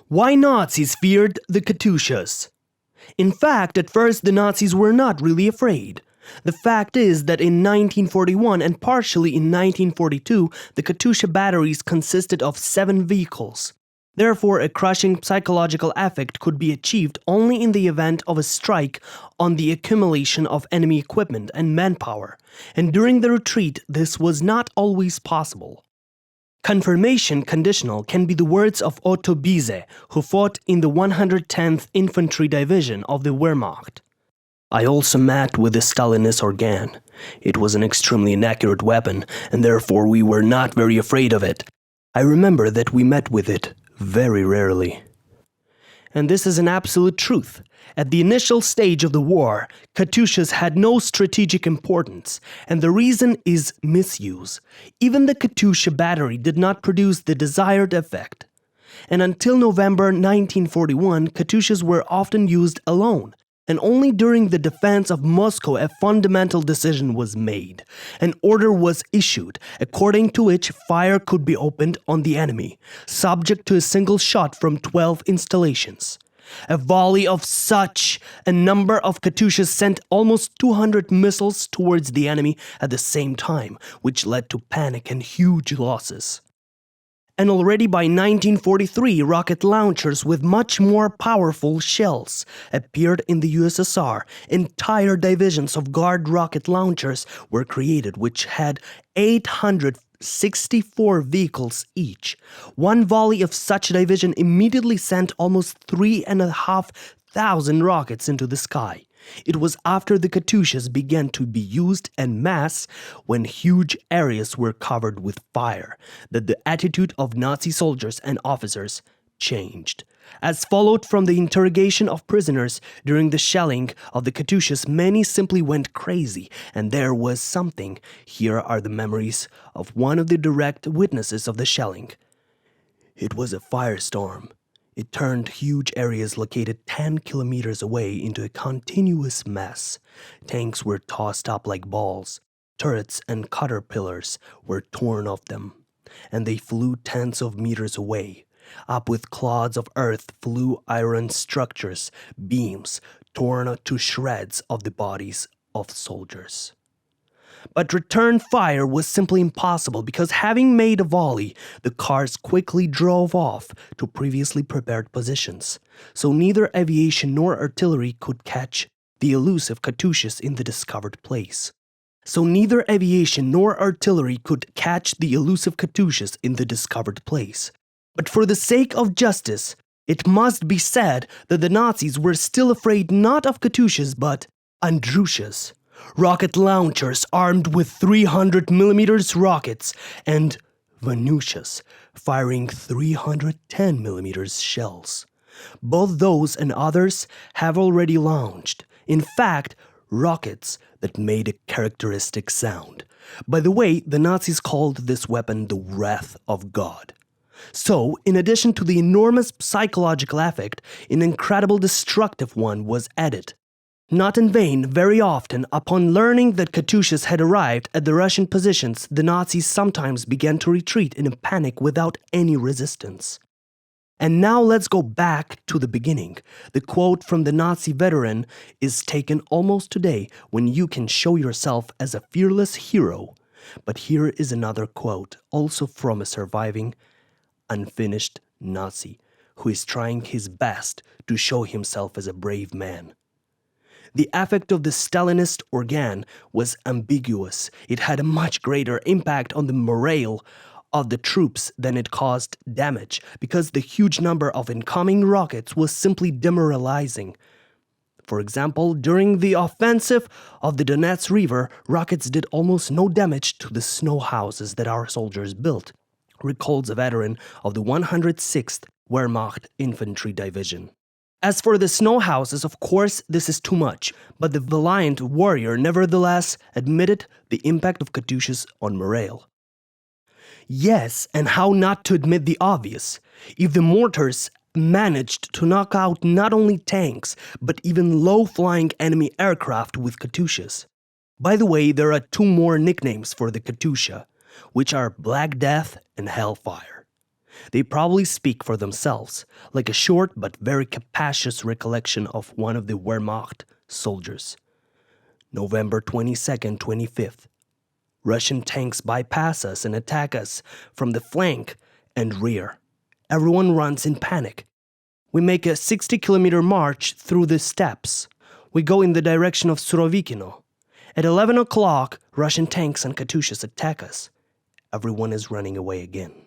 Why Nazis feared the Katyushas? In fact, at first the Nazis were not really afraid. The fact is that in 1941 and partially in 1942, the Katyusha batteries consisted of 7 vehicles. Therefore, a crushing psychological effect could be achieved only in the event of a strike on the accumulation of enemy equipment and manpower, and during the retreat this was not always possible. Confirmation conditional can be the words of Otto Biese, who fought in the 110th Infantry Division of the Wehrmacht. I also met with the Stalinist organ. It was an extremely inaccurate weapon, and therefore we were not very afraid of it. I remember that we met with it very rarely. And this is an absolute truth. At the initial stage of the war, Katyushas had no strategic importance, and the reason is misuse. Even the Katyusha battery did not produce the desired effect. And until November 1941, Katyushas were often used alone. And only during the defense of Moscow a fundamental decision was made. An order was issued, according to which fire could be opened on the enemy, subject to a single shot from 12 installations. A volley of such a number of Katyushas sent almost 200 missiles towards the enemy at the same time, which led to panic and huge losses. And already by 1943, rocket launchers with much more powerful shells appeared in the USSR. Entire divisions of Guard rocket launchers were created, which had 864 vehicles each. One volley of such a division immediately sent almost 3,500 rockets into the sky. It was after the Katyushas began to be used en masse, when huge areas were covered with fire, that the attitude of Nazi soldiers and officers changed. As followed from the interrogation of prisoners during the shelling of the Katyushas, many simply went crazy, and there was something. Here are the memories of one of the direct witnesses of the shelling. It was a firestorm. It turned huge areas located 10 kilometers away into a continuous mess. Tanks were tossed up like balls. Turrets and caterpillars were torn off them, and they flew tens of meters away. Up with clods of earth flew iron structures, beams, torn to shreds of the bodies of soldiers. But return fire was simply impossible because, having made a volley, the cars quickly drove off to previously prepared positions. So neither aviation nor artillery could catch the elusive Katyushas in the discovered place. But for the sake of justice, it must be said that the Nazis were still afraid not of Katyushas but Andrushas. Rocket launchers armed with 300mm rockets, and Venushas firing 310mm shells. Both those and others have already launched. In fact, rockets that made a characteristic sound. By the way, the Nazis called this weapon the Wrath of God. So, in addition to the enormous psychological effect, an incredible destructive one was added. Not in vain, very often, upon learning that Katyushas had arrived at the Russian positions, the Nazis sometimes began to retreat in a panic without any resistance. And now let's go back to the beginning. The quote from the Nazi veteran is taken almost today, when you can show yourself as a fearless hero. But here is another quote, also from a surviving, unfinished Nazi, who is trying his best to show himself as a brave man. The effect of the Stalinist organ was ambiguous. It had a much greater impact on the morale of the troops than it caused damage, because the huge number of incoming rockets was simply demoralizing. For example, during the offensive of the Donets River, rockets did almost no damage to the snow houses that our soldiers built, recalls a veteran of the 106th Wehrmacht Infantry Division. As for the snow houses, of course, this is too much, but the valiant warrior nevertheless admitted the impact of Katyushas on morale. Yes, and how not to admit the obvious? If the mortars managed to knock out not only tanks, but even low-flying enemy aircraft with Katyushas. By the way, there are 2 more nicknames for the Katyusha, which are Black Death and Hellfire. They probably speak for themselves, like a short but very capacious recollection of one of the Wehrmacht soldiers. November 22nd, 25th. Russian tanks bypass us and attack us from the flank and rear. Everyone runs in panic. We make a 60-kilometer march through the steppes. We go in the direction of Surovikino. At 11 o'clock, Russian tanks and Katyushas attack us. Everyone is running away again.